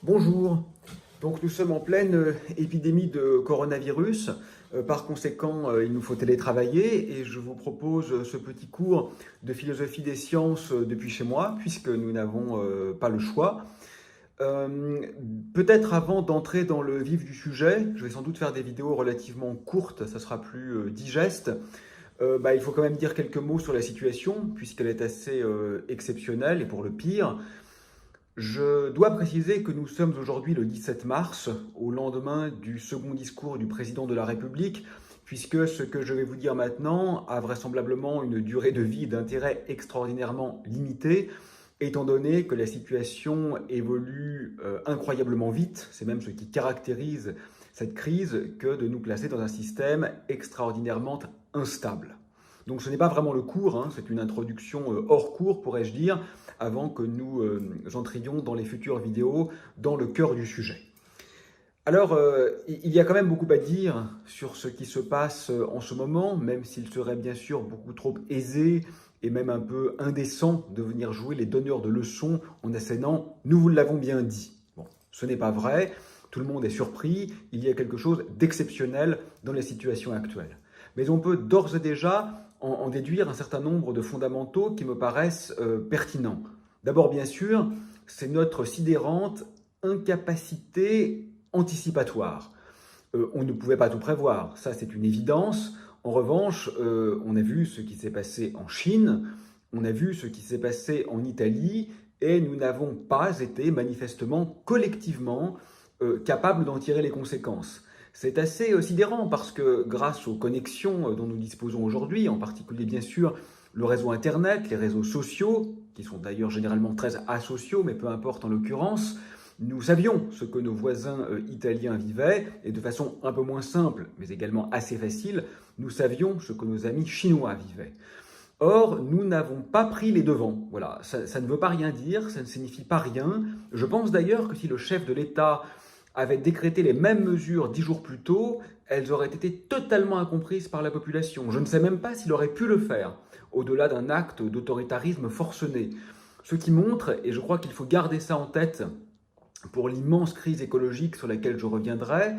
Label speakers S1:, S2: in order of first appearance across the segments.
S1: Bonjour, donc nous sommes en pleine épidémie de coronavirus. Par conséquent, il nous faut télétravailler et je vous propose ce petit cours de philosophie des sciences depuis chez moi, puisque nous n'avons pas le choix. Euh, Peut-être avant d'entrer dans le vif du sujet, je vais sans doute faire des vidéos relativement courtes, ça sera plus digeste. Il faut quand même dire quelques mots sur la situation, puisqu'elle est assez exceptionnelle et pour le pire. Je dois préciser que nous sommes aujourd'hui le 17 mars, au lendemain du second discours du président de la République, puisque ce que je vais vous dire maintenant a vraisemblablement une durée de vie d'intérêt extraordinairement limitée, étant donné que la situation évolue incroyablement vite. C'est même ce qui caractérise cette crise que de nous placer dans un système extraordinairement instable. Donc ce n'est pas vraiment le cours, hein, c'est une introduction hors cours, pourrais-je dire, avant que nous entrions dans les futures vidéos, dans le cœur du sujet. Alors, il y a quand même beaucoup à dire sur ce qui se passe en ce moment, même s'il serait bien sûr beaucoup trop aisé et même un peu indécent de venir jouer les donneurs de leçons en assénant « nous vous l'avons bien dit ». Bon, ce n'est pas vrai, tout le monde est surpris, il y a quelque chose d'exceptionnel dans la situation actuelle. Mais on peut d'ores et déjà en déduire un certain nombre de fondamentaux qui me paraissent pertinents. D'abord, bien sûr, c'est notre sidérante incapacité anticipatoire. On ne pouvait pas tout prévoir, ça c'est une évidence. En revanche, on a vu ce qui s'est passé en Chine, on a vu ce qui s'est passé en Italie, et nous n'avons pas été manifestement, collectivement, capables d'en tirer les conséquences. C'est assez sidérant parce que grâce aux connexions dont nous disposons aujourd'hui, en particulier bien sûr le réseau Internet, les réseaux sociaux, qui sont d'ailleurs généralement très asociaux, mais peu importe en l'occurrence, nous savions ce que nos voisins italiens vivaient, et de façon un peu moins simple, mais également assez facile, nous savions ce que nos amis chinois vivaient. Or, nous n'avons pas pris les devants. Voilà, ça ne veut pas rien dire, ça ne signifie pas rien. Je pense d'ailleurs que si le chef de l'État avait décrété les mêmes mesures 10 jours plus tôt, elles auraient été totalement incomprises par la population. Je ne sais même pas s'il aurait pu le faire, au-delà d'un acte d'autoritarisme forcené. Ce qui montre, et je crois qu'il faut garder ça en tête pour l'immense crise écologique sur laquelle je reviendrai,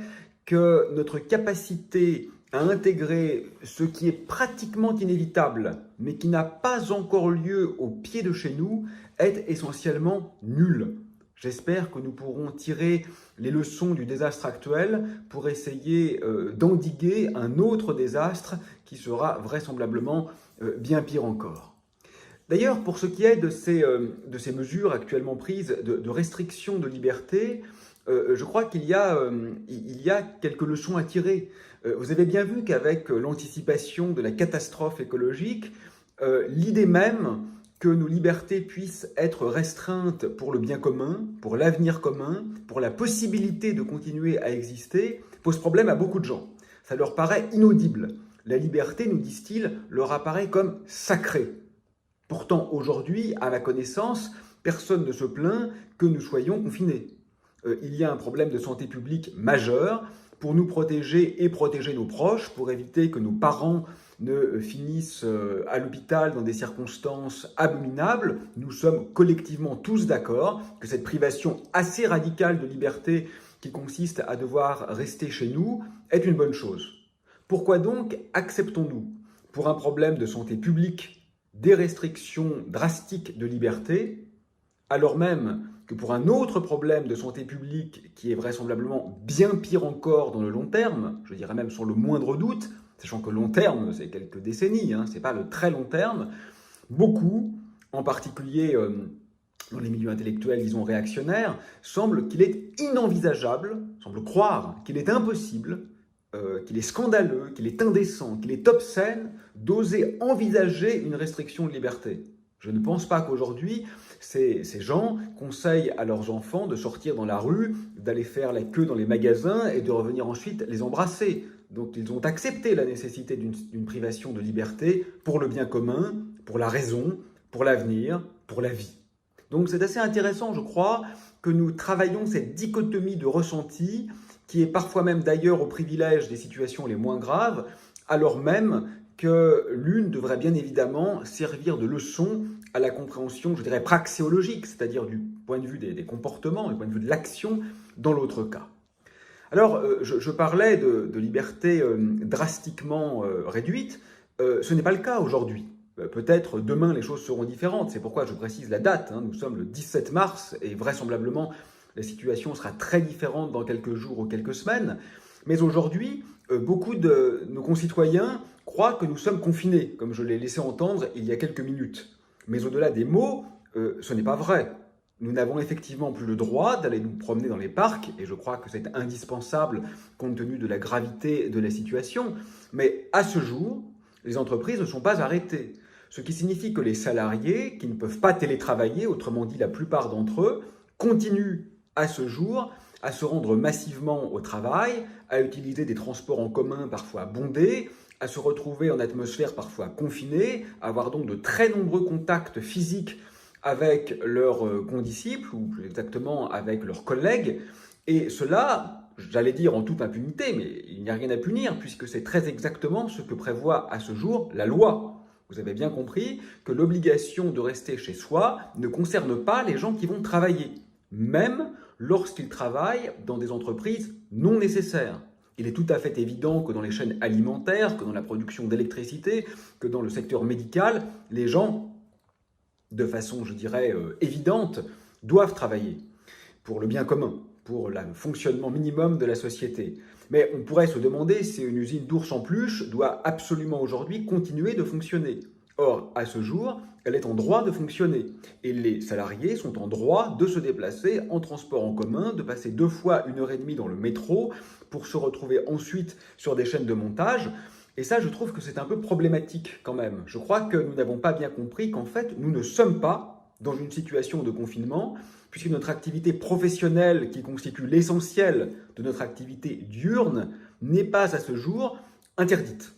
S1: que notre capacité à intégrer ce qui est pratiquement inévitable, mais qui n'a pas encore lieu au pied de chez nous, est essentiellement nulle. J'espère que nous pourrons tirer les leçons du désastre actuel pour essayer d'endiguer un autre désastre qui sera vraisemblablement bien pire encore. D'ailleurs, pour ce qui est de ces mesures actuellement prises de restriction de liberté, je crois qu'il y a quelques leçons à tirer. Vous avez bien vu qu'avec l'anticipation de la catastrophe écologique, l'idée même que nos libertés puissent être restreintes pour le bien commun, pour l'avenir commun, pour la possibilité de continuer à exister, pose problème à beaucoup de gens. Ça leur paraît inaudible. La liberté, nous disent-ils, leur apparaît comme sacrée. Pourtant, aujourd'hui, à ma connaissance, personne ne se plaint que nous soyons confinés. Il y a un problème de santé publique majeur pour nous protéger et protéger nos proches, pour éviter que nos parents ne finissent à l'hôpital dans des circonstances abominables. Nous sommes collectivement tous d'accord que cette privation assez radicale de liberté qui consiste à devoir rester chez nous est une bonne chose. Pourquoi donc acceptons-nous, pour un problème de santé publique, des restrictions drastiques de liberté, alors même que pour un autre problème de santé publique qui est vraisemblablement bien pire encore dans le long terme, je dirais même sur le moindre doute, sachant que long terme, c'est quelques décennies, hein, c'est pas le très long terme, beaucoup, en particulier dans les milieux intellectuels, disons réactionnaires, semblent qu'il est inenvisageable, semblent croire qu'il est impossible, qu'il est scandaleux, qu'il est indécent, qu'il est obscène d'oser envisager une restriction de liberté. Je ne pense pas qu'aujourd'hui, ces gens conseillent à leurs enfants de sortir dans la rue, d'aller faire la queue dans les magasins et de revenir ensuite les embrasser. Donc ils ont accepté la nécessité d'une privation de liberté pour le bien commun, pour la raison, pour l'avenir, pour la vie. Donc c'est assez intéressant, je crois, que nous travaillons cette dichotomie de ressenti qui est parfois même d'ailleurs au privilège des situations les moins graves, alors même que l'une devrait bien évidemment servir de leçon à la compréhension, je dirais, praxéologique, c'est-à-dire du point point de vue des comportements, du point de vue de l'action dans l'autre cas. Alors, je parlais de liberté drastiquement réduite. Ce n'est pas le cas aujourd'hui. Peut-être demain les choses seront différentes. C'est pourquoi je précise la date. Nous sommes le 17 mars et vraisemblablement la situation sera très différente dans quelques jours ou quelques semaines. Mais aujourd'hui, beaucoup de nos concitoyens croient que nous sommes confinés, comme je l'ai laissé entendre il y a quelques minutes. Mais au-delà des mots, ce n'est pas vrai. Nous n'avons effectivement plus le droit d'aller nous promener dans les parcs, et je crois que c'est indispensable compte tenu de la gravité de la situation. Mais à ce jour, les entreprises ne sont pas arrêtées. Ce qui signifie que les salariés qui ne peuvent pas télétravailler, autrement dit la plupart d'entre eux, continuent à ce jour à se rendre massivement au travail, à utiliser des transports en commun parfois bondés, à se retrouver en atmosphère parfois confinée, à avoir donc de très nombreux contacts physiques avec leurs condisciples, ou plus exactement avec leurs collègues. Et cela, j'allais dire en toute impunité, mais il n'y a rien à punir, puisque c'est très exactement ce que prévoit à ce jour la loi. Vous avez bien compris que l'obligation de rester chez soi ne concerne pas les gens qui vont travailler, même lorsqu'ils travaillent dans des entreprises non nécessaires. Il est tout à fait évident que dans les chaînes alimentaires, que dans la production d'électricité, que dans le secteur médical, les gens, de façon, je dirais, évidente, doivent travailler pour le bien commun, pour le fonctionnement minimum de la société. Mais on pourrait se demander si une usine d'ours en peluche doit absolument aujourd'hui continuer de fonctionner. Or, à ce jour, elle est en droit de fonctionner. Et les salariés sont en droit de se déplacer en transport en commun, de passer 2 fois 1h30 dans le métro pour se retrouver ensuite sur des chaînes de montage. Et ça, je trouve que c'est un peu problématique quand même. Je crois que nous n'avons pas bien compris qu'en fait, nous ne sommes pas dans une situation de confinement, puisque notre activité professionnelle, qui constitue l'essentiel de notre activité diurne, n'est pas à ce jour interdite.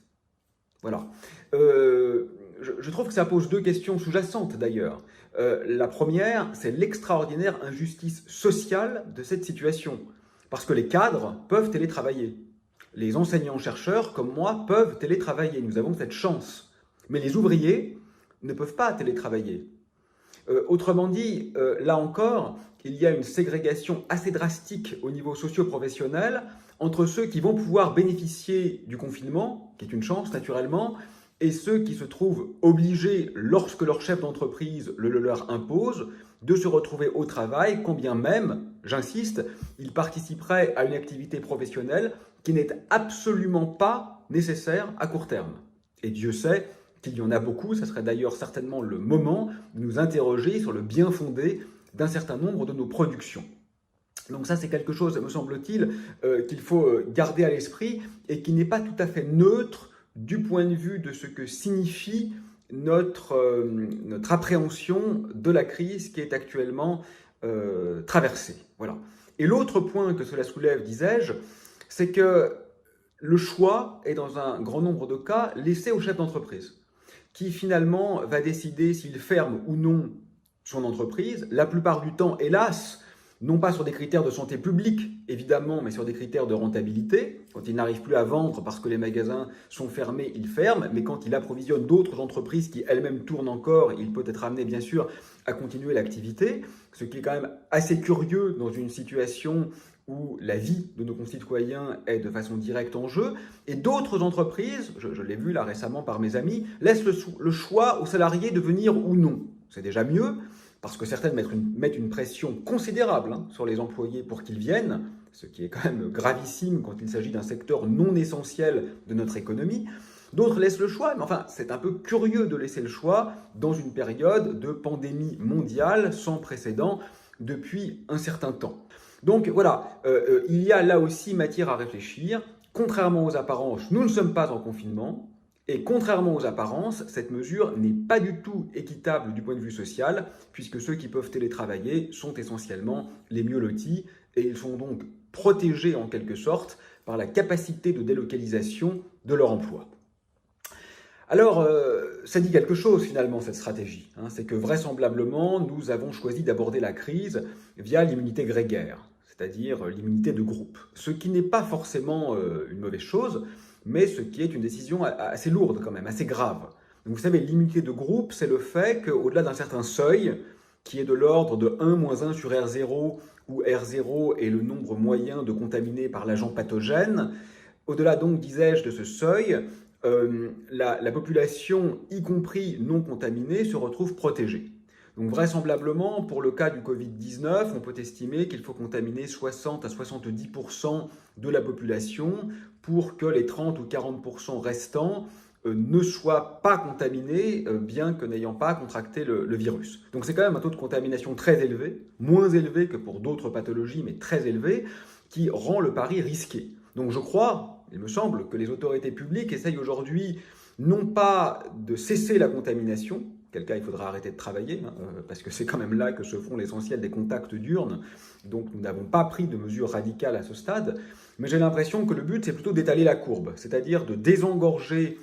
S1: Voilà. Je trouve que ça pose 2 questions sous-jacentes d'ailleurs. La première, c'est l'extraordinaire injustice sociale de cette situation. Parce que les cadres peuvent télétravailler. Les enseignants-chercheurs, comme moi, peuvent télétravailler. Nous avons cette chance. Mais les ouvriers ne peuvent pas télétravailler. Autrement dit, là encore, il y a une ségrégation assez drastique au niveau socio-professionnel entre ceux qui vont pouvoir bénéficier du confinement, qui est une chance naturellement, et ceux qui se trouvent obligés, lorsque leur chef d'entreprise le leur impose, de se retrouver au travail, quand bien même, j'insiste, ils participeraient à une activité professionnelle qui n'est absolument pas nécessaire à court terme. Et Dieu sait qu'il y en a beaucoup, ça serait d'ailleurs certainement le moment de nous interroger sur le bien fondé d'un certain nombre de nos productions. Donc ça, c'est quelque chose, me semble-t-il, qu'il faut garder à l'esprit et qui n'est pas tout à fait neutre du point de vue de ce que signifie notre appréhension de la crise qui est actuellement traversée. Voilà. Et l'autre point que cela soulève, disais-je, c'est que le choix est dans un grand nombre de cas laissé au chef d'entreprise, qui finalement va décider s'il ferme ou non son entreprise, la plupart du temps, hélas, non pas sur des critères de santé publique, évidemment, mais sur des critères de rentabilité. Quand il n'arrive plus à vendre parce que les magasins sont fermés, il ferme, mais quand il approvisionne d'autres entreprises qui elles-mêmes tournent encore, il peut être amené, bien sûr, à continuer l'activité, ce qui est quand même assez curieux dans une situation où la vie de nos concitoyens est de façon directe en jeu, et d'autres entreprises, je l'ai vu là récemment par mes amis, laissent le choix aux salariés de venir ou non. C'est déjà mieux, parce que certaines mettent une pression considérable sur les employés pour qu'ils viennent, ce qui est quand même gravissime quand il s'agit d'un secteur non essentiel de notre économie. D'autres laissent le choix, mais enfin, c'est un peu curieux de laisser le choix dans une période de pandémie mondiale sans précédent depuis un certain temps. Donc voilà, il y a là aussi matière à réfléchir. Contrairement aux apparences, nous ne sommes pas en confinement. Et contrairement aux apparences, cette mesure n'est pas du tout équitable du point de vue social, puisque ceux qui peuvent télétravailler sont essentiellement les mieux lotis, et ils sont donc protégés en quelque sorte par la capacité de délocalisation de leur emploi. Alors, ça dit quelque chose finalement cette stratégie, c'est que vraisemblablement nous avons choisi d'aborder la crise via l'immunité grégaire, c'est-à-dire l'immunité de groupe, ce qui n'est pas forcément une mauvaise chose, mais ce qui est une décision assez lourde quand même, assez grave. Donc vous savez, l'immunité de groupe, c'est le fait qu'au-delà d'un certain seuil, qui est de l'ordre de 1 moins 1 sur R0, où R0 est le nombre moyen de contaminés par l'agent pathogène. Au-delà donc, disais-je, de ce seuil, la population, y compris non contaminée, se retrouve protégée. Donc vraisemblablement, pour le cas du Covid-19, on peut estimer qu'il faut contaminer 60 à 70% de la population pour que les 30 ou 40% restants ne soient pas contaminés, bien que n'ayant pas contracté le virus. Donc c'est quand même un taux de contamination très élevé, moins élevé que pour d'autres pathologies, mais très élevé, qui rend le pari risqué. Donc je crois, il me semble, que les autorités publiques essayent aujourd'hui non pas de cesser la contamination, quel cas il faudra arrêter de travailler, parce que c'est quand même là que se font l'essentiel des contacts diurnes, donc nous n'avons pas pris de mesures radicales à ce stade, mais j'ai l'impression que le but c'est plutôt d'étaler la courbe, c'est-à-dire de désengorger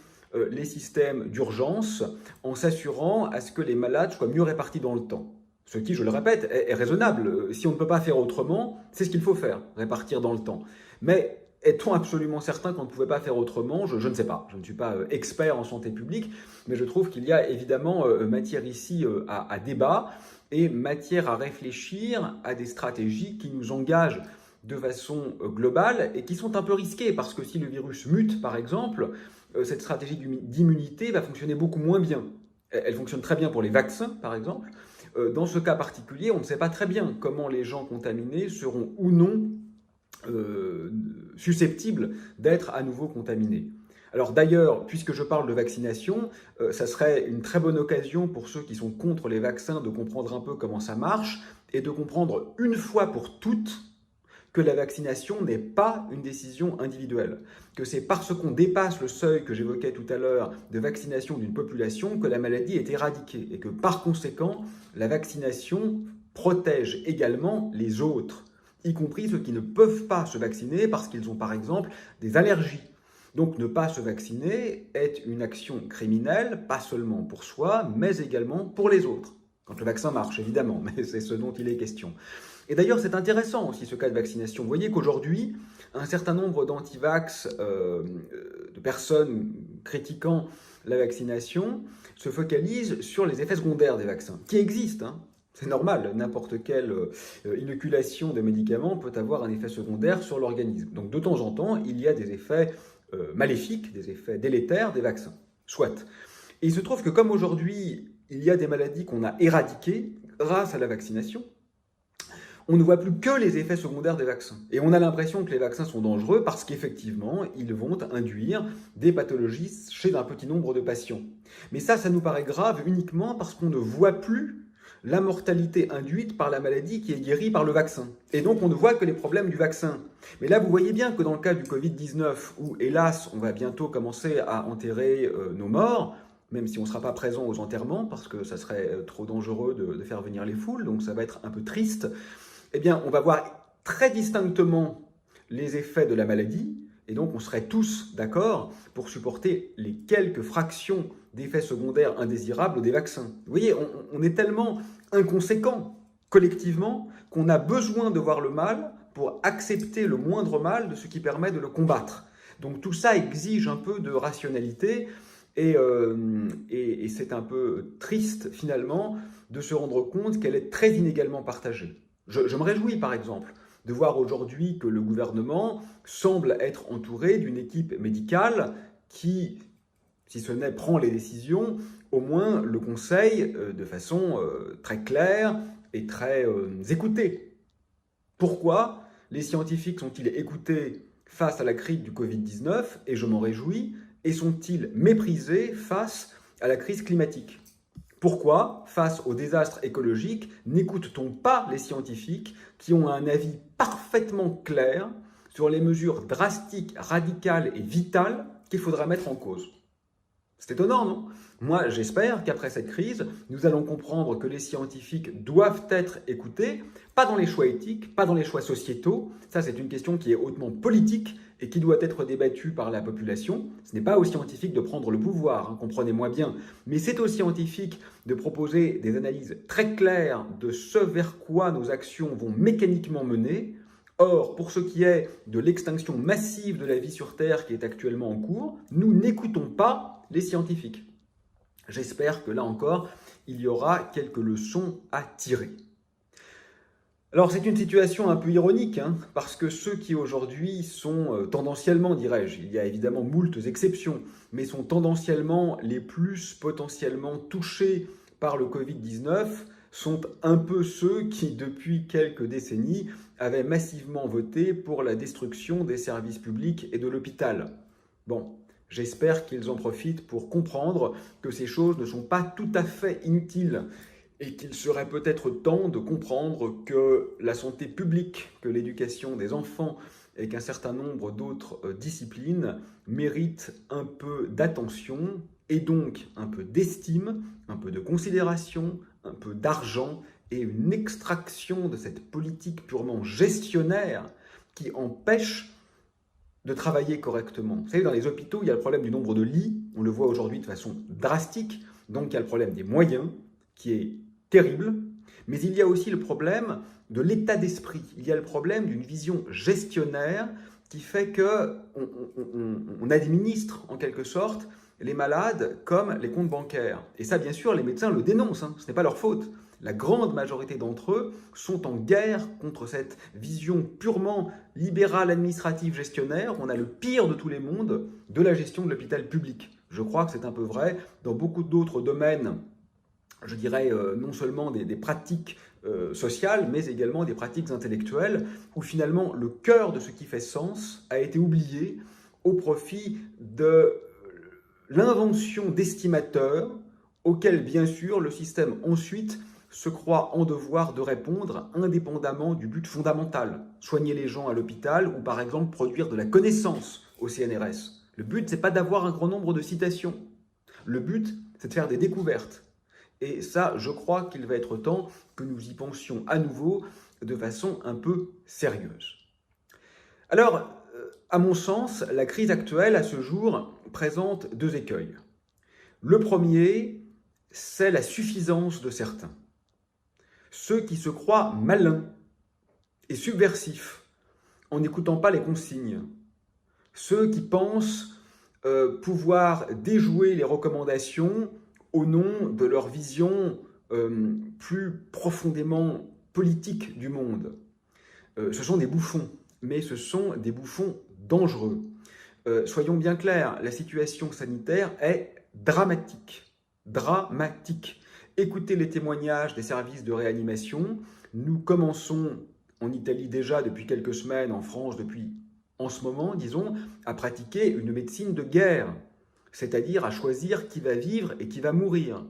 S1: les systèmes d'urgence en s'assurant à ce que les malades soient mieux répartis dans le temps. Ce qui, je le répète, est raisonnable. Si on ne peut pas faire autrement, c'est ce qu'il faut faire, répartir dans le temps. Mais est-on absolument certain qu'on ne pouvait pas faire autrement ? Je ne sais pas. Je ne suis pas expert en santé publique, mais je trouve qu'il y a évidemment matière ici à débat et matière à réfléchir à des stratégies qui nous engagent de façon globale et qui sont un peu risquées, parce que si le virus mute, par exemple, cette stratégie d'immunité va fonctionner beaucoup moins bien. Elle fonctionne très bien pour les vaccins, par exemple. Dans ce cas particulier, on ne sait pas très bien comment les gens contaminés seront ou non susceptibles d'être à nouveau contaminés. Alors d'ailleurs, puisque je parle de vaccination, ça serait une très bonne occasion pour ceux qui sont contre les vaccins de comprendre un peu comment ça marche et de comprendre une fois pour toutes que la vaccination n'est pas une décision individuelle, que c'est parce qu'on dépasse le seuil que j'évoquais tout à l'heure de vaccination d'une population que la maladie est éradiquée et que par conséquent, la vaccination protège également les autres, y compris ceux qui ne peuvent pas se vacciner parce qu'ils ont par exemple des allergies. Donc ne pas se vacciner est une action criminelle, pas seulement pour soi, mais également pour les autres. Quand le vaccin marche, évidemment, mais c'est ce dont il est question. Et d'ailleurs, c'est intéressant aussi ce cas de vaccination. Vous voyez qu'aujourd'hui, un certain nombre d'antivax, de personnes critiquant la vaccination, se focalisent sur les effets secondaires des vaccins, qui existent, hein. C'est normal, n'importe quelle inoculation de médicaments peut avoir un effet secondaire sur l'organisme. Donc de temps en temps, il y a des effets maléfiques, des effets délétères des vaccins. Soit. Et il se trouve que comme aujourd'hui, il y a des maladies qu'on a éradiquées grâce à la vaccination, on ne voit plus que les effets secondaires des vaccins. Et on a l'impression que les vaccins sont dangereux parce qu'effectivement, ils vont induire des pathologies chez un petit nombre de patients. Mais ça nous paraît grave uniquement parce qu'on ne voit plus la mortalité induite par la maladie qui est guérie par le vaccin. Et donc on ne voit que les problèmes du vaccin. Mais là, vous voyez bien que dans le cas du Covid-19, où hélas, on va bientôt commencer à enterrer nos morts, même si on ne sera pas présent aux enterrements, parce que ça serait trop dangereux de faire venir les foules, donc ça va être un peu triste, eh bien, on va voir très distinctement les effets de la maladie, et donc on serait tous d'accord pour supporter les quelques fractions d'effets secondaires indésirables des vaccins. Vous voyez, on est tellement inconséquents collectivement qu'on a besoin de voir le mal pour accepter le moindre mal de ce qui permet de le combattre. Donc tout ça exige un peu de rationalité, et c'est un peu triste finalement de se rendre compte qu'elle est très inégalement partagée. Je me réjouis par exemple de voir aujourd'hui que le gouvernement semble être entouré d'une équipe médicale qui, si ce n'est prend les décisions, au moins le conseille de façon très claire et très écoutée. Pourquoi les scientifiques sont-ils écoutés face à la crise du Covid-19, et je m'en réjouis, et sont-ils méprisés face à la crise climatique ? Pourquoi, face au désastre écologique, n'écoute-t-on pas les scientifiques qui ont un avis parfaitement clair sur les mesures drastiques, radicales et vitales qu'il faudra mettre en cause ? C'est étonnant, non ? Moi, j'espère qu'après cette crise, nous allons comprendre que les scientifiques doivent être écoutés, pas dans les choix éthiques, pas dans les choix sociétaux. Ça, c'est une question qui est hautement politique et qui doit être débattue par la population. Ce n'est pas aux scientifiques de prendre le pouvoir, hein, comprenez-moi bien, mais c'est aux scientifiques de proposer des analyses très claires de ce vers quoi nos actions vont mécaniquement mener. Or, pour ce qui est de l'extinction massive de la vie sur Terre qui est actuellement en cours, nous n'écoutons pas les scientifiques. J'espère que là encore, il y aura quelques leçons à tirer. Alors c'est une situation un peu ironique, parce que ceux qui aujourd'hui sont tendanciellement, dirais-je, il y a évidemment moultes exceptions, mais sont tendanciellement les plus potentiellement touchés par le Covid-19, sont un peu ceux qui, depuis quelques décennies, avaient massivement voté pour la destruction des services publics et de l'hôpital. Bon, j'espère qu'ils en profitent pour comprendre que ces choses ne sont pas tout à fait inutiles et qu'il serait peut-être temps de comprendre que la santé publique, que l'éducation des enfants et qu'un certain nombre d'autres disciplines méritent un peu d'attention et donc un peu d'estime, un peu de considération, un peu d'argent et une extraction de cette politique purement gestionnaire qui empêche de travailler correctement. Vous savez, dans les hôpitaux, il y a le problème du nombre de lits, on le voit aujourd'hui de façon drastique, donc il y a le problème des moyens, qui est terrible, mais il y a aussi le problème de l'état d'esprit. Il y a le problème d'une vision gestionnaire qui fait qu'on administre en quelque sorte les malades comme les comptes bancaires. Et ça, bien sûr, les médecins le dénoncent, ce n'est pas leur faute. La grande majorité d'entre eux sont en guerre contre cette vision purement libérale, administrative, gestionnaire. On a le pire de tous les mondes de la gestion de l'hôpital public. Je crois que c'est un peu vrai dans beaucoup d'autres domaines, je dirais non seulement des pratiques sociales, mais également des pratiques intellectuelles, où finalement le cœur de ce qui fait sens a été oublié au profit de l'invention d'estimateurs auxquels, bien sûr, le système ensuite se croit en devoir de répondre indépendamment du but fondamental. Soigner les gens à l'hôpital ou par exemple produire de la connaissance au CNRS. Le but, c'est pas d'avoir un grand nombre de citations. Le but, c'est de faire des découvertes. Et ça, je crois qu'il va être temps que nous y pensions à nouveau de façon un peu sérieuse. Alors, à mon sens, la crise actuelle, à ce jour, présente deux écueils. Le premier, c'est la suffisance de certains. Ceux qui se croient malins et subversifs en n'écoutant pas les consignes. Ceux qui pensent pouvoir déjouer les recommandations au nom de leur vision plus profondément politique du monde. Ce sont des bouffons, mais ce sont des bouffons dangereux. Soyons bien clairs, la situation sanitaire est dramatique. Dramatique. Écoutez les témoignages des services de réanimation. Nous commençons en Italie déjà depuis quelques semaines, en France depuis en ce moment, disons, à pratiquer une médecine de guerre, c'est-à-dire à choisir qui va vivre et qui va mourir.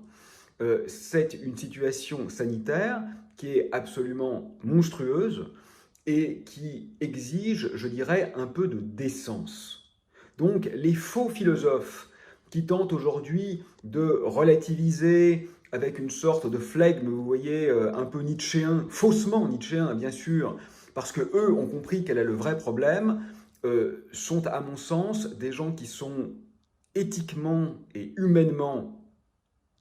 S1: C'est une situation sanitaire qui est absolument monstrueuse et qui exige, je dirais, un peu de décence. Donc les faux philosophes qui tentent aujourd'hui de relativiser avec une sorte de flegme, vous voyez, un peu nietzschéen, faussement nietzschéen bien sûr, parce qu'eux ont compris quel est le vrai problème, sont à mon sens des gens qui sont éthiquement et humainement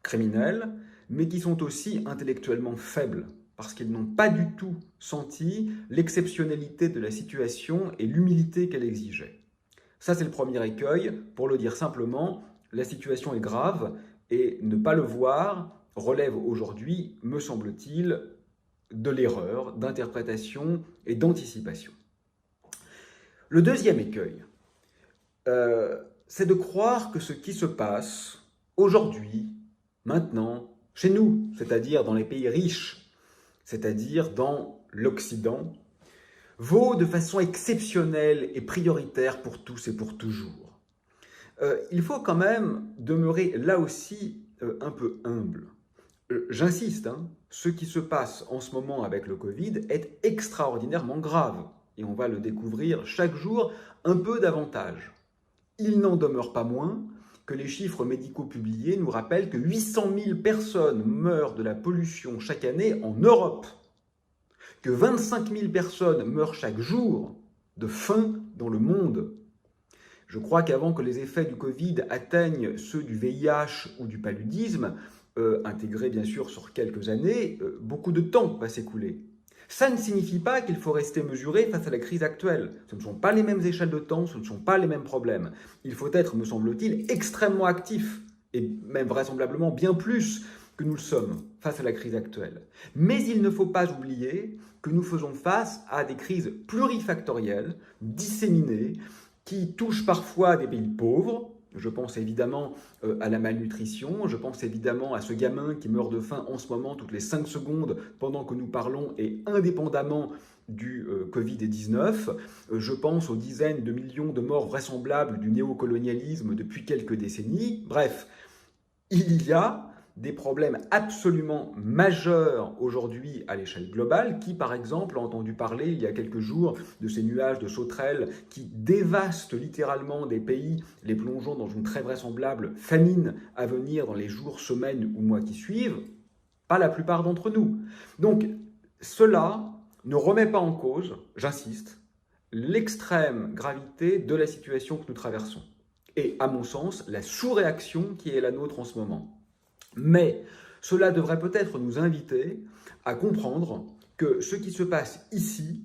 S1: criminels, mais qui sont aussi intellectuellement faibles, parce qu'ils n'ont pas du tout senti l'exceptionnalité de la situation et l'humilité qu'elle exigeait. Ça, c'est le premier écueil. Pour le dire simplement, la situation est grave et ne pas le voir relève aujourd'hui, me semble-t-il, de l'erreur, d'interprétation et d'anticipation. Le deuxième écueil, c'est de croire que ce qui se passe aujourd'hui, maintenant, chez nous, c'est-à-dire dans les pays riches, c'est-à-dire dans l'Occident, vaut de façon exceptionnelle et prioritaire pour tous et pour toujours. Il faut quand même demeurer là aussi un peu humble. J'insiste, ce qui se passe en ce moment avec le Covid est extraordinairement grave et on va le découvrir chaque jour un peu davantage. Il n'en demeure pas moins que les chiffres médicaux publiés nous rappellent que 800 000 personnes meurent de la pollution chaque année en Europe, que 25 000 personnes meurent chaque jour de faim dans le monde. Je crois qu'avant que les effets du Covid atteignent ceux du VIH ou du paludisme, intégrés bien sûr sur quelques années, beaucoup de temps va s'écouler. Ça ne signifie pas qu'il faut rester mesuré face à la crise actuelle. Ce ne sont pas les mêmes échelles de temps, ce ne sont pas les mêmes problèmes. Il faut être, me semble-t-il, extrêmement actif et même vraisemblablement bien plus que nous le sommes face à la crise actuelle. Mais il ne faut pas oublier que nous faisons face à des crises plurifactorielles, disséminées, qui touchent parfois des pays pauvres. Je pense évidemment à la malnutrition, je pense évidemment à ce gamin qui meurt de faim en ce moment toutes les 5 secondes pendant que nous parlons et indépendamment du Covid-19. Je pense aux dizaines de millions de morts vraisemblables du néocolonialisme depuis quelques décennies. Bref, il y a des problèmes absolument majeurs aujourd'hui à l'échelle globale, qui par exemple a entendu parler il y a quelques jours de ces nuages de sauterelles qui dévastent littéralement des pays, les plongeant dans une très vraisemblable famine à venir dans les jours, semaines ou mois qui suivent. Pas la plupart d'entre nous. Donc cela ne remet pas en cause, j'insiste, l'extrême gravité de la situation que nous traversons. Et à mon sens, la sous-réaction qui est la nôtre en ce moment. Mais cela devrait peut-être nous inviter à comprendre que ce qui se passe ici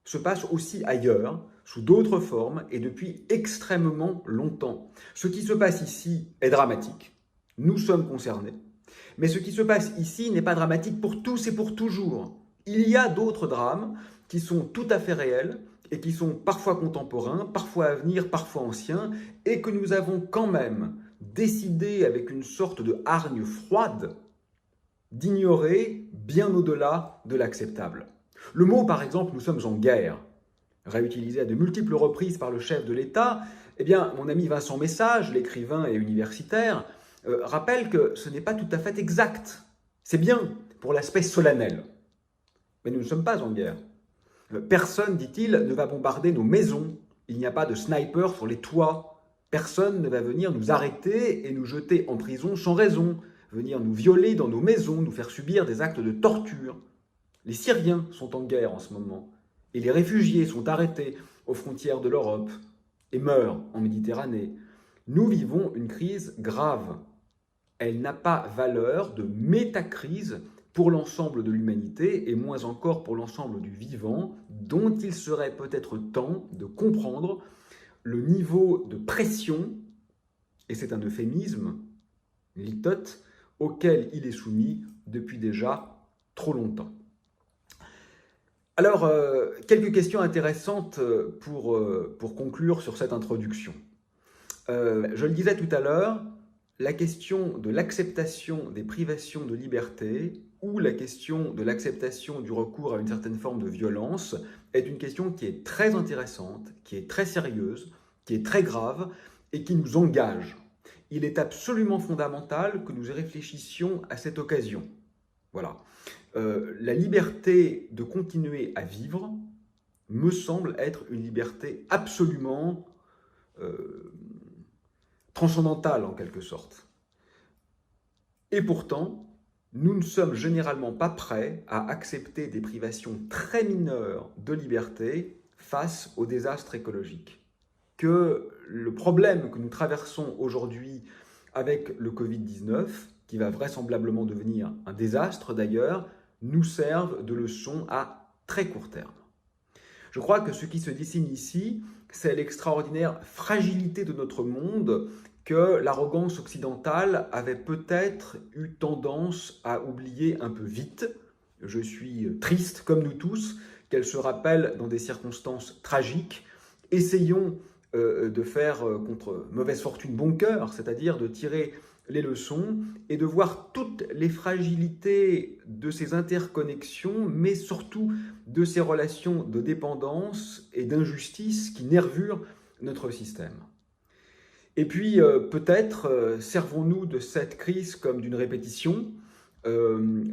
S1: se passe aussi ailleurs, sous d'autres formes et depuis extrêmement longtemps. Ce qui se passe ici est dramatique, nous sommes concernés, mais ce qui se passe ici n'est pas dramatique pour tous et pour toujours. Il y a d'autres drames qui sont tout à fait réels et qui sont parfois contemporains, parfois à venir, parfois anciens, et que nous avons quand même décidé avec une sorte de hargne froide d'ignorer bien au-delà de l'acceptable. Le mot, par exemple, nous sommes en guerre, réutilisé à de multiples reprises par le chef de l'État, eh bien, mon ami Vincent Message, l'écrivain et universitaire, rappelle que ce n'est pas tout à fait exact. C'est bien pour l'aspect solennel, mais nous ne sommes pas en guerre. Personne, dit-il, ne va bombarder nos maisons. Il n'y a pas de sniper sur les toits. Personne ne va venir nous arrêter et nous jeter en prison sans raison, venir nous violer dans nos maisons, nous faire subir des actes de torture. Les Syriens sont en guerre en ce moment et les réfugiés sont arrêtés aux frontières de l'Europe et meurent en Méditerranée. Nous vivons une crise grave. Elle n'a pas valeur de métacrise pour l'ensemble de l'humanité et moins encore pour l'ensemble du vivant, dont il serait peut-être temps de comprendre le niveau de pression, et c'est un euphémisme, litote, auquel il est soumis depuis déjà trop longtemps. Alors, quelques questions intéressantes pour conclure sur cette introduction. Je le disais tout à l'heure, la question de l'acceptation des privations de liberté ou la question de l'acceptation du recours à une certaine forme de violence est une question qui est très intéressante, qui est très sérieuse, qui est très grave et qui nous engage. Il est absolument fondamental que nous y réfléchissions à cette occasion. Voilà. La liberté de continuer à vivre me semble être une liberté absolument transcendantale en quelque sorte. Et pourtant, nous ne sommes généralement pas prêts à accepter des privations très mineures de liberté face au désastre écologique. Que le problème que nous traversons aujourd'hui avec le Covid-19, qui va vraisemblablement devenir un désastre d'ailleurs, nous serve de leçon à très court terme. Je crois que ce qui se dessine ici, c'est l'extraordinaire fragilité de notre monde que l'arrogance occidentale avait peut-être eu tendance à oublier un peu vite. Je suis triste, comme nous tous, qu'elle se rappelle dans des circonstances tragiques. Essayons de faire contre mauvaise fortune bon cœur, c'est-à-dire de tirer les leçons et de voir toutes les fragilités de ces interconnexions, mais surtout de ces relations de dépendance et d'injustice qui nervurent notre système. Et puis peut-être servons-nous de cette crise comme d'une répétition,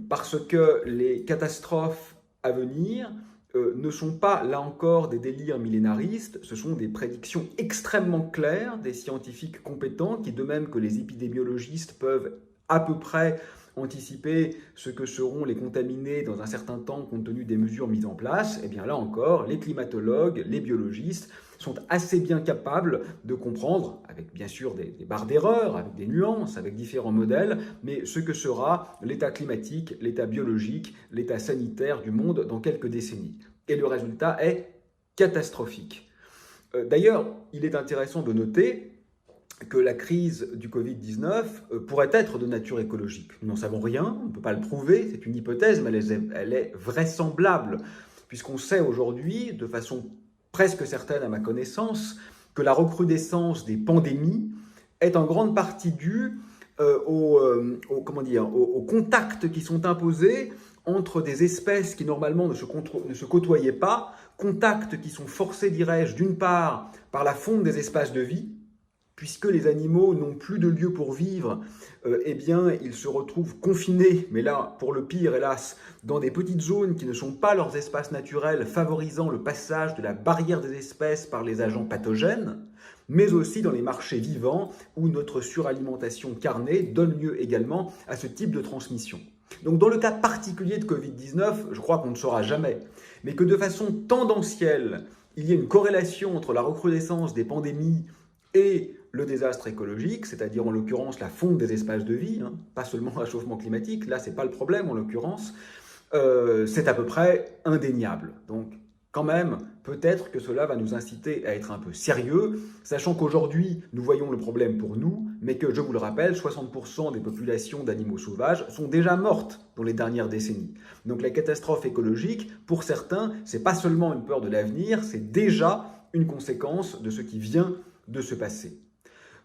S1: parce que les catastrophes à venir ne sont pas, là encore, des délires millénaristes, ce sont des prédictions extrêmement claires des scientifiques compétents qui, de même que les épidémiologistes, peuvent à peu près anticiper ce que seront les contaminés dans un certain temps compte tenu des mesures mises en place. Et bien là encore, les climatologues, les biologistes sont assez bien capables de comprendre, avec bien sûr des barres d'erreur, avec des nuances, avec différents modèles, mais ce que sera l'état climatique, l'état biologique, l'état sanitaire du monde dans quelques décennies. Et le résultat est catastrophique. D'ailleurs, il est intéressant de noter que la crise du Covid-19 pourrait être de nature écologique. Nous n'en savons rien, on ne peut pas le prouver, c'est une hypothèse, mais elle est vraisemblable, puisqu'on sait aujourd'hui, de façon presque certaine à ma connaissance, que la recrudescence des pandémies est en grande partie due aux contacts qui sont imposés entre des espèces qui normalement ne se côtoyaient pas, contacts qui sont forcés, dirais-je, d'une part par la fonte des espaces de vie, puisque les animaux n'ont plus de lieu pour vivre, eh bien, ils se retrouvent confinés, mais là, pour le pire, hélas, dans des petites zones qui ne sont pas leurs espaces naturels, favorisant le passage de la barrière des espèces par les agents pathogènes, mais aussi dans les marchés vivants, où notre suralimentation carnée donne lieu également à ce type de transmission. Donc dans le cas particulier de Covid-19, je crois qu'on ne saura jamais, mais que de façon tendancielle, il y ait une corrélation entre la recrudescence des pandémies et le désastre écologique, c'est-à-dire en l'occurrence la fonte des espaces de vie, pas seulement le réchauffement climatique, là c'est pas le problème en l'occurrence, c'est à peu près indéniable. Donc quand même, peut-être que cela va nous inciter à être un peu sérieux, sachant qu'aujourd'hui nous voyons le problème pour nous, mais que, je vous le rappelle, 60% des populations d'animaux sauvages sont déjà mortes dans les dernières décennies. Donc la catastrophe écologique, pour certains, c'est pas seulement une peur de l'avenir, c'est déjà une conséquence de ce qui vient de se passer.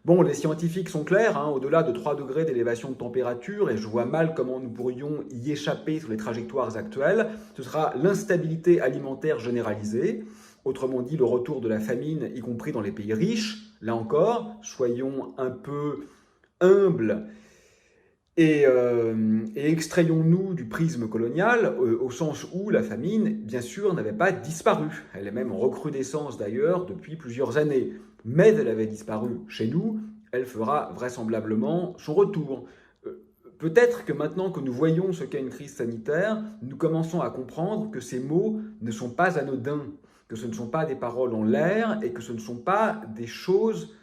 S1: Bon, les scientifiques sont clairs, au-delà de 3 degrés d'élévation de température, et je vois mal comment nous pourrions y échapper sur les trajectoires actuelles, ce sera l'instabilité alimentaire généralisée, autrement dit le retour de la famine, y compris dans les pays riches. Là encore, soyons un peu humbles et extrayons-nous du prisme colonial, au sens où la famine, bien sûr, n'avait pas disparu. Elle est même en recrudescence d'ailleurs depuis plusieurs années. Mais elle avait disparu chez nous, elle fera vraisemblablement son retour. Peut-être que maintenant que nous voyons ce qu'est une crise sanitaire, nous commençons à comprendre que ces mots ne sont pas anodins, que ce ne sont pas des paroles en l'air et que ce ne sont pas des choses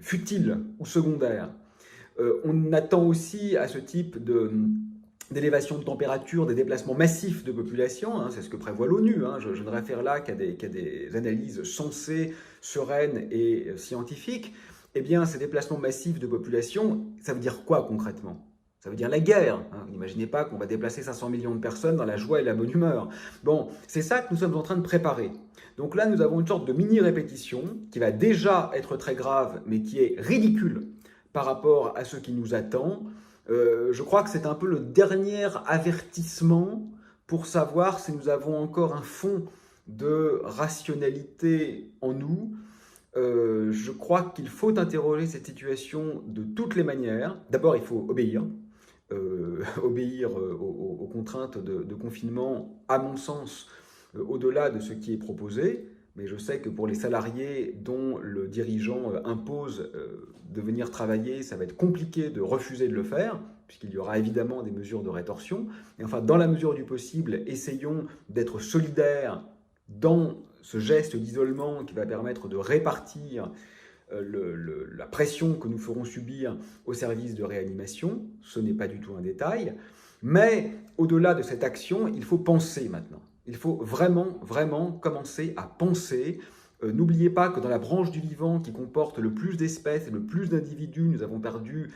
S1: futiles ou secondaires. On attend aussi à ce type d'élévation de température, des déplacements massifs de population, c'est ce que prévoit l'ONU, je ne réfère là qu'à des analyses sensées, sereines et scientifiques. Eh bien, ces déplacements massifs de population, ça veut dire quoi concrètement? Ça veut dire la guerre. N'imaginez pas qu'on va déplacer 500 millions de personnes dans la joie et la bonne humeur. Bon, c'est ça que nous sommes en train de préparer. Donc là, nous avons une sorte de mini-répétition qui va déjà être très grave, mais qui est ridicule par rapport à ce qui nous attend. Je crois que c'est un peu le dernier avertissement pour savoir si nous avons encore un fond de rationalité en nous. Je crois qu'il faut interroger cette situation de toutes les manières. D'abord, il faut obéir. Obéir aux contraintes de confinement, à mon sens, au-delà de ce qui est proposé. Mais je sais que pour les salariés dont le dirigeant impose de venir travailler, ça va être compliqué de refuser de le faire, puisqu'il y aura évidemment des mesures de rétorsion. Et enfin, dans la mesure du possible, essayons d'être solidaires dans ce geste d'isolement qui va permettre de répartir la pression que nous ferons subir au service de réanimation. Ce n'est pas du tout un détail. Mais au-delà de cette action, il faut penser maintenant. Il faut vraiment, vraiment commencer à penser. N'oubliez pas que dans la branche du vivant qui comporte le plus d'espèces et le plus d'individus, nous avons perdu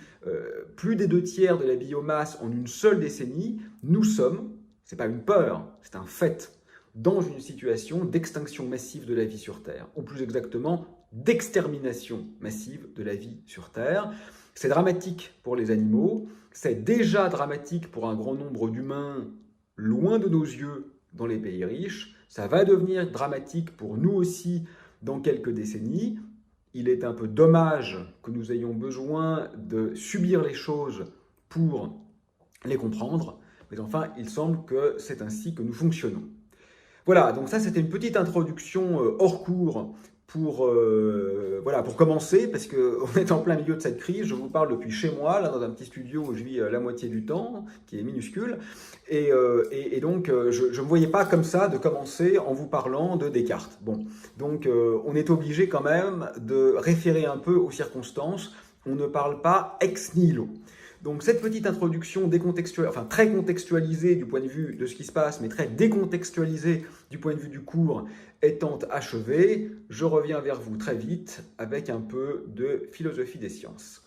S1: plus des 2/3 de la biomasse en une seule décennie. Nous sommes, ce n'est pas une peur, c'est un fait, dans une situation d'extinction massive de la vie sur Terre, ou plus exactement d'extermination massive de la vie sur Terre. C'est dramatique pour les animaux, c'est déjà dramatique pour un grand nombre d'humains loin de nos yeux dans les pays riches, ça va devenir dramatique pour nous aussi dans quelques décennies. Il est un peu dommage que nous ayons besoin de subir les choses pour les comprendre, mais enfin, il semble que c'est ainsi que nous fonctionnons. Voilà, donc ça c'était une petite introduction hors cours pour commencer, parce qu'on est en plein milieu de cette crise. Je vous parle depuis chez moi, là, dans un petit studio où je vis la moitié du temps, qui est minuscule. Et donc, je ne me voyais pas comme ça de commencer en vous parlant de Descartes. Bon, donc on est obligé quand même de référer un peu aux circonstances. On ne parle pas ex nihilo. Donc cette petite introduction enfin, très contextualisée du point de vue de ce qui se passe, mais très décontextualisée du point de vue du cours étant achevée, je reviens vers vous très vite avec un peu de philosophie des sciences.